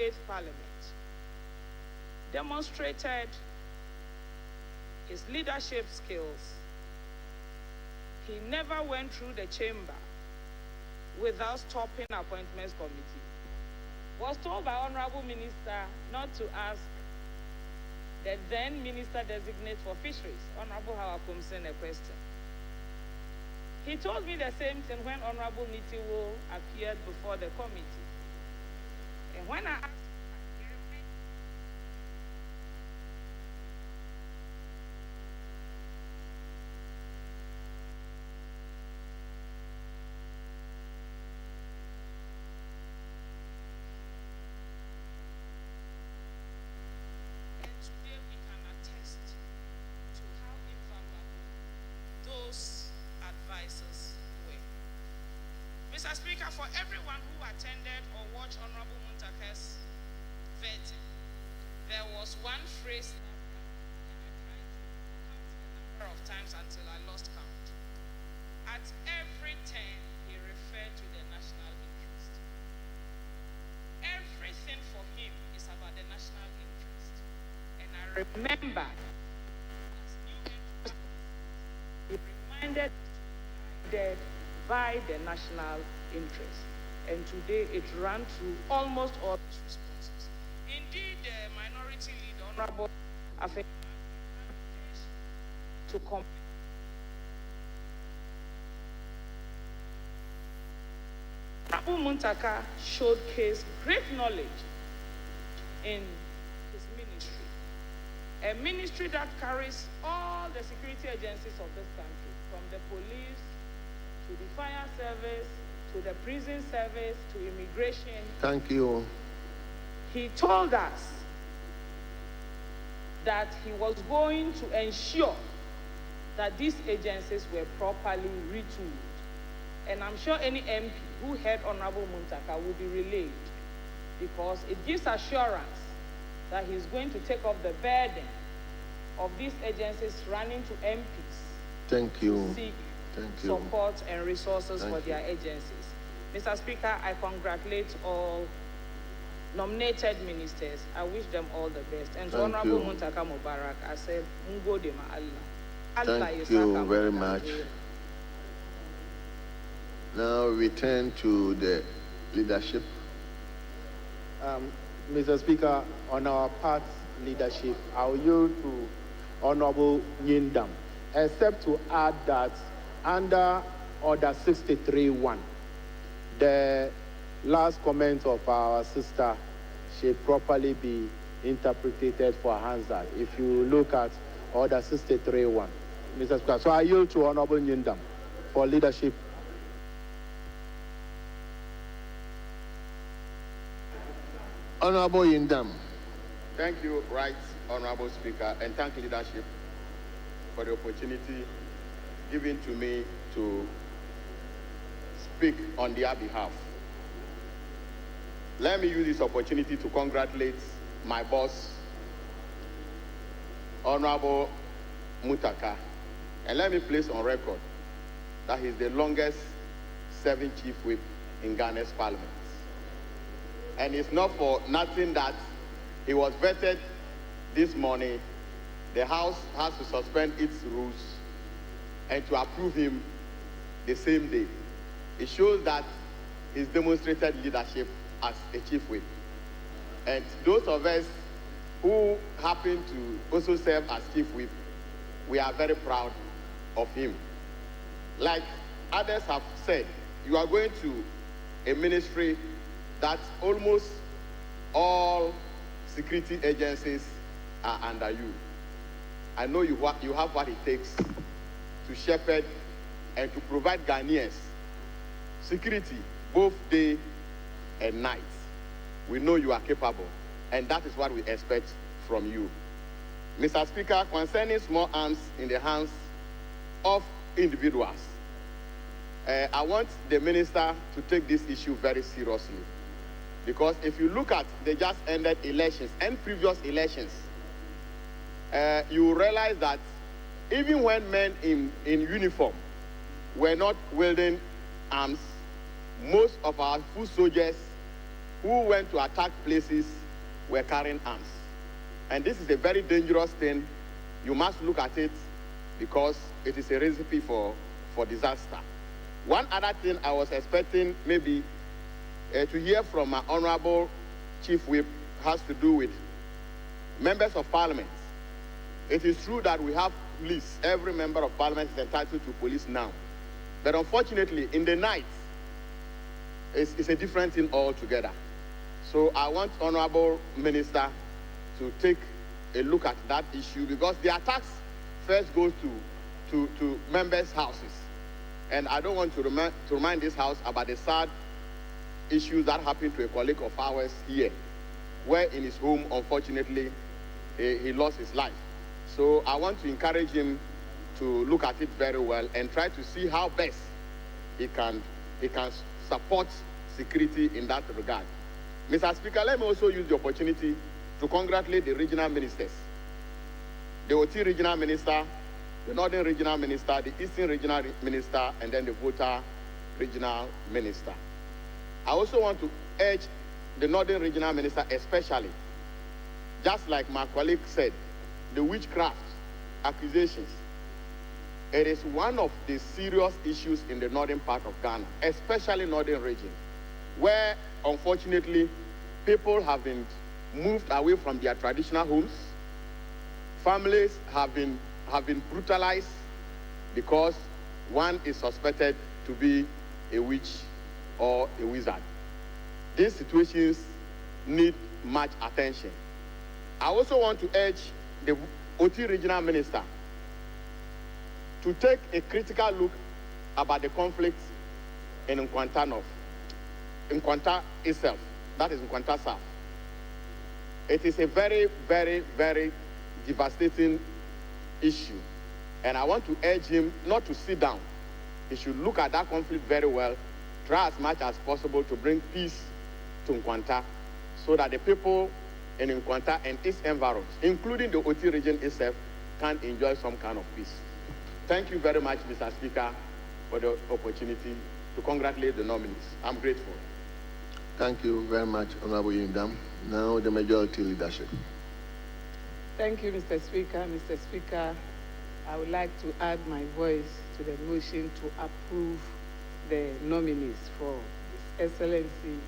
28th Parliament demonstrated his leadership skills. He never went through the chamber without stopping Appointments Committee. Was told by Honorable Minister not to ask the then Minister Designate for Fisheries, Honorable Agyapong, a question. He told me the same thing when Honorable Nitiwo appeared before the committee. And when I asked Mr. Speaker, for everyone who attended or watched Honorable Muntaka's vetting, there was one phrase that I tried to count the number of times until I lost count. At every turn, he referred to the national interest. Everything for him is about the national interest. And I remember, as new interest, he reminded that by the national interest. And today it ran through almost all his responses. Indeed, the minority leader, Honorable Afek, to come. Honorable Muntaka showcased great knowledge in his ministry. A ministry that carries all the security agencies of this country, from the police, to the fire service, to the prison service, to immigration. Thank you. He told us that he was going to ensure that these agencies were properly retooled. And I'm sure any MP who heard Honorable Muntaka will be relieved, because it gives assurance that he's going to take off the burden of these agencies running to MPs. Thank you. To seek support and resources for their agencies. Mr. Speaker, I congratulate all nominated ministers. I wish them all the best. And to Honorable Muntaka Mubarak, I said, Mungo de Allah. Thank you very much. Now we turn to the leadership. Mr. Speaker, on our part leadership, I will yield to Honorable Nyindam, except to add that under Order 63.1, the last comment of our sister should properly be interpreted for Hansard. If you look at Order 63.1, Mr. Speaker. So I yield to Honorable Nyindam for leadership. Honorable Nyindam. Thank you, Right Honorable Speaker, and thank leadership for the opportunity given to me to speak on their behalf. Let me use this opportunity to congratulate my boss, Honorable Muntaka, and let me place on record that he's the longest serving chief whip in Ghana's parliament. And it's not for nothing that he was vetted this morning. The House has to suspend its rules and to approve him the same day. It shows that he's demonstrated leadership as a chief whip. And those of us who happen to also serve as chief whip, we are very proud of him. Like others have said, you are going to a ministry that almost all security agencies are under you. I know you have what it takes to shepherd and to provide Ghanaians security both day and night. We know you are capable, and that is what we expect from you. Mr. Speaker, concerning small arms in the hands of individuals, I want the minister to take this issue very seriously. Because if you look at the just ended elections and previous elections, you realize that even when men in uniform were not wielding arms, most of our foot soldiers who went to attack places were carrying arms. And this is a very dangerous thing. You must look at it because it is a recipe for disaster. One other thing I was expecting maybe to hear from my Honorable Chief Whip has to do with members of Parliament. It is true that we have police. Every member of Parliament is entitled to police now. But unfortunately, in the night, it's a different thing altogether. So I want Honorable Minister to take a look at that issue because the attacks first goes to members' houses. And I don't want to remind this house about the sad issues that happened to a colleague of ours here, where in his home, unfortunately, he lost his life. So I want to encourage him to look at it very well and try to see how best he can support security in that regard. Mr. Speaker, let me also use the opportunity to congratulate the regional ministers, the OT regional minister, the Northern regional minister, the Eastern regional minister, and then the Volta regional minister. I also want to urge the Northern regional minister especially, just like my colleague said, the witchcraft accusations. It is one of the serious issues in the northern part of Ghana, especially northern region, where unfortunately people have been moved away from their traditional homes. Families have been brutalized because one is suspected to be a witch or a wizard. These situations need much attention. I also want to urge the OT regional minister to take a critical look about the conflict in Nkwanta North, Nkwanta itself, that is Nkwanta South. It is a very, very, very devastating issue. And I want to urge him not to sit down. He should look at that conflict very well, try as much as possible to bring peace to Nkwanta so that the people in Nkwanta and its environs, including the OT region itself, can enjoy some kind of peace. Thank you very much, Mr. Speaker, for the opportunity to congratulate the nominees. I'm grateful. Thank you very much, Honorable Yindam. Now the majority leadership. Thank you, Mr. Speaker. Mr. Speaker, I would like to add my voice to the motion to approve the nominees for His Excellency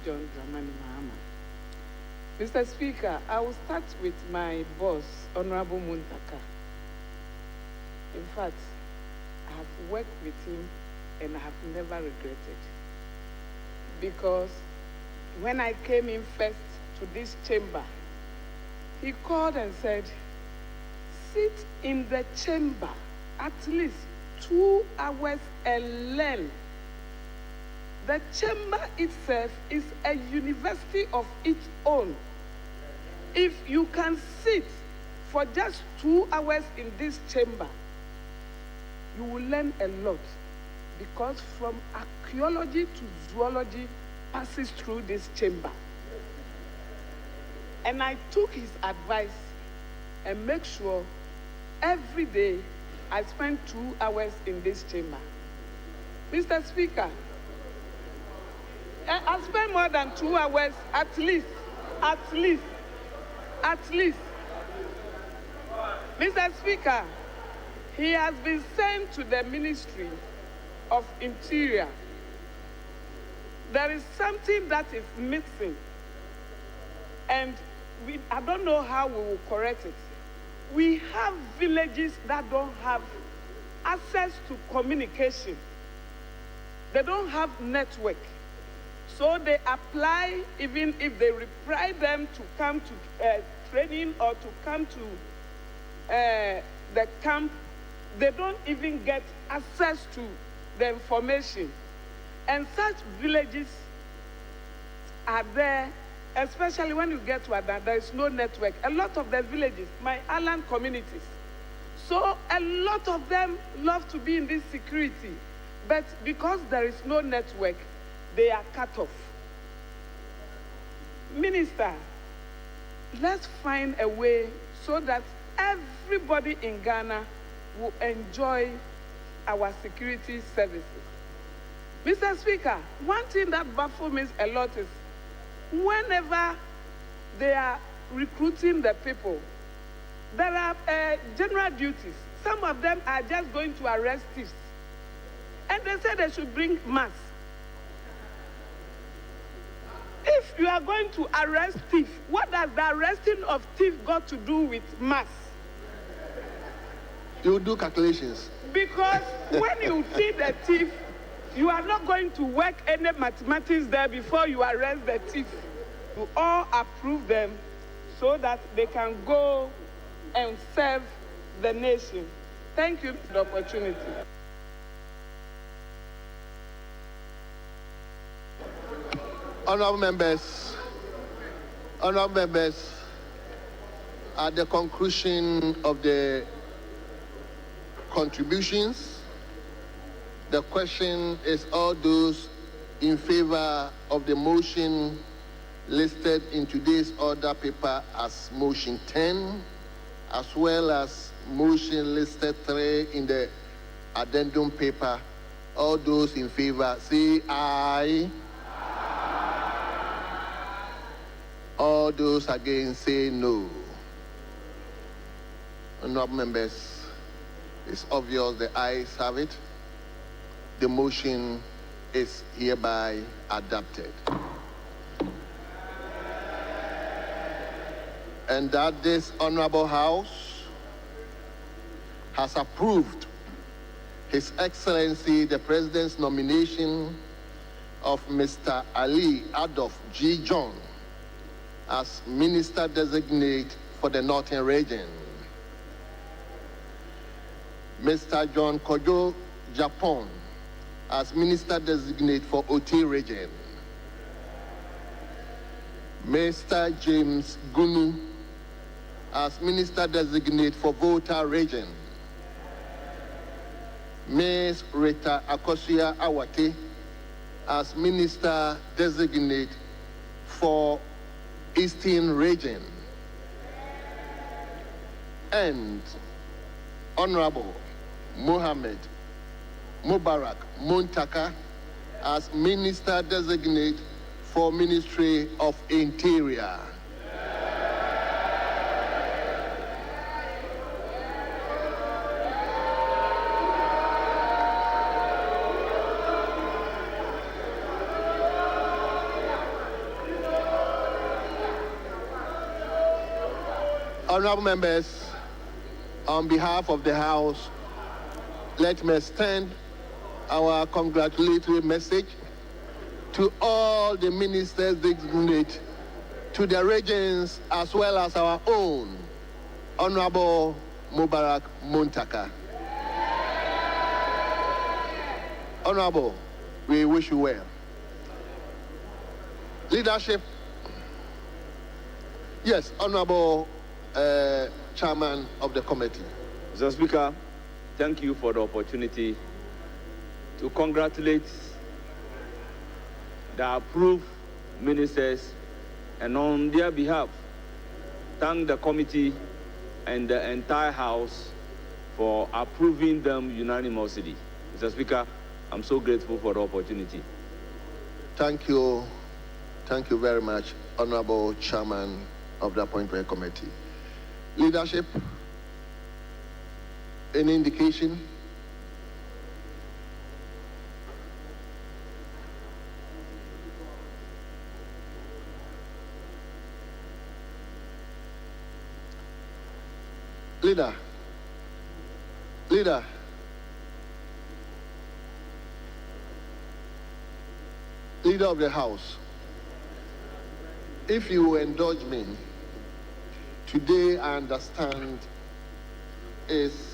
John Dramani Mahama. Mr. Speaker, I will start with my boss, Honorable Muntaka. In fact, I have worked with him and I have never regretted. Because when I came in first to this chamber, he called and said, sit in the chamber at least 2 hours and learn. The chamber itself is a university of its own. If you can sit for just 2 hours in this chamber, you will learn a lot, because from archaeology to zoology passes through this chamber. And I took his advice and make sure every day I spend 2 hours in this chamber. Mr. Speaker, I spend more than 2 hours at least. Mr. Speaker, he has been sent to the Ministry of Interior. There is something that is missing, and I don't know how we will correct it. We have villages that don't have access to communication. They don't have network. So they apply, even if they require them to come to training or to come to the camp, they don't even get access to the information. And such villages are there, especially when you get to Adan, there is no network. A lot of the villages, my island communities, so a lot of them love to be in this security, but because there is no network, they are cut off. Minister, let's find a way so that everybody in Ghana will enjoy our security services. Mr. Speaker, one thing that baffles me a lot is whenever they are recruiting the people, there are general duties. Some of them are just going to arrest thieves. And they say they should bring masks. If you are going to arrest thief, what does the arresting of thief got to do with masks? You do calculations. Because when you see the thief, you are not going to work any mathematics there before you arrest the thief. You all approve them so that they can go and serve the nation. Thank you for the opportunity. Honorable members, at the conclusion of the contributions, the question is all those in favor of the motion listed in today's order paper as motion 10, as well as motion listed 3 in the addendum paper. All those in favor say aye. All those against say no. Honorable members, it's obvious the ayes have it. The motion is hereby adopted. And that this honorable House has approved His Excellency the President's nomination of Mr. Ali Adolf G. John as Minister Designate for the Northern Region, Mr. John Kojo Agyapong as Minister Designate for Oti Region, Mr. James Gunu as Minister Designate for Volta Region, Ms. Rita Akosua-Awate as Minister Designate for Eastern Region, and Honorable Mohammed Mubarak Muntaka as Minister Designate for Ministry of Interior. Honorable members, on behalf of the House, let me extend our congratulatory message to all the ministers designate, to the regions as well as our own, Honorable Mubarak Muntaka. Honorable, we wish you well. Leadership. Yes, Honorable Chairman of the committee. Mr. Speaker, thank you for the opportunity to congratulate the approved ministers, and on their behalf, thank the committee and the entire House for approving them unanimously. Mr. Speaker, I'm so grateful for the opportunity. Thank you. Thank you very much, Honorable Chairman of the Appointment Committee. Leadership, any indication? Leader. Leader of the House, if you indulge me, today I understand is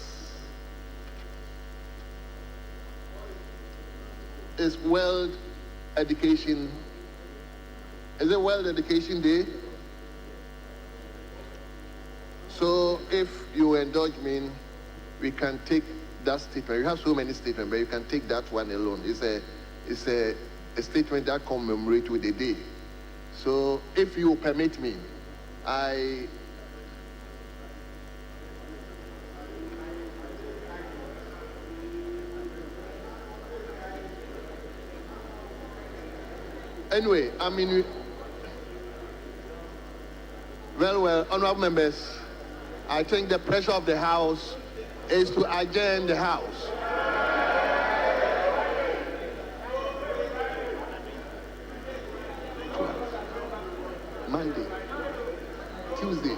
World Education. Is it World Education Day? So if you indulge me, we can take that statement. You have so many statements, but you can take that one alone. It's a statement that commemorates with the day. So if you permit me, anyway, Very well, honorable members, I think the pressure of the House is to adjourn the House. Monday, Tuesday.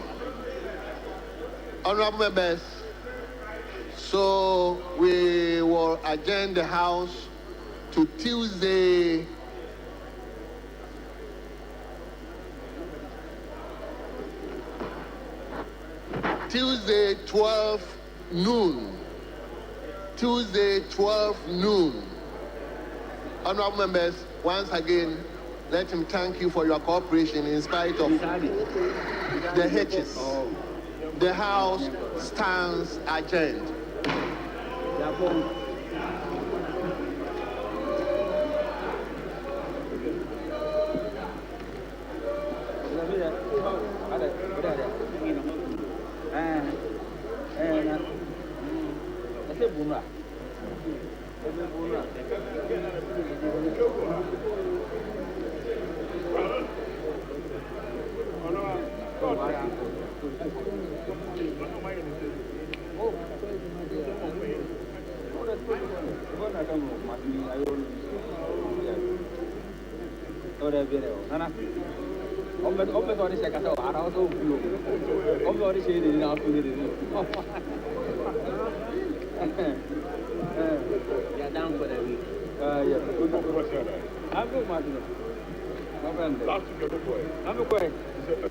Honorable members, so we will adjourn the House to Tuesday, Tuesday 12 noon. Tuesday 12 noon. Honorable members, once again, let him thank you for your cooperation in spite of the hitches. The House stands adjourned. They're down for the week. I'm good, Martin. No problem. I'm good.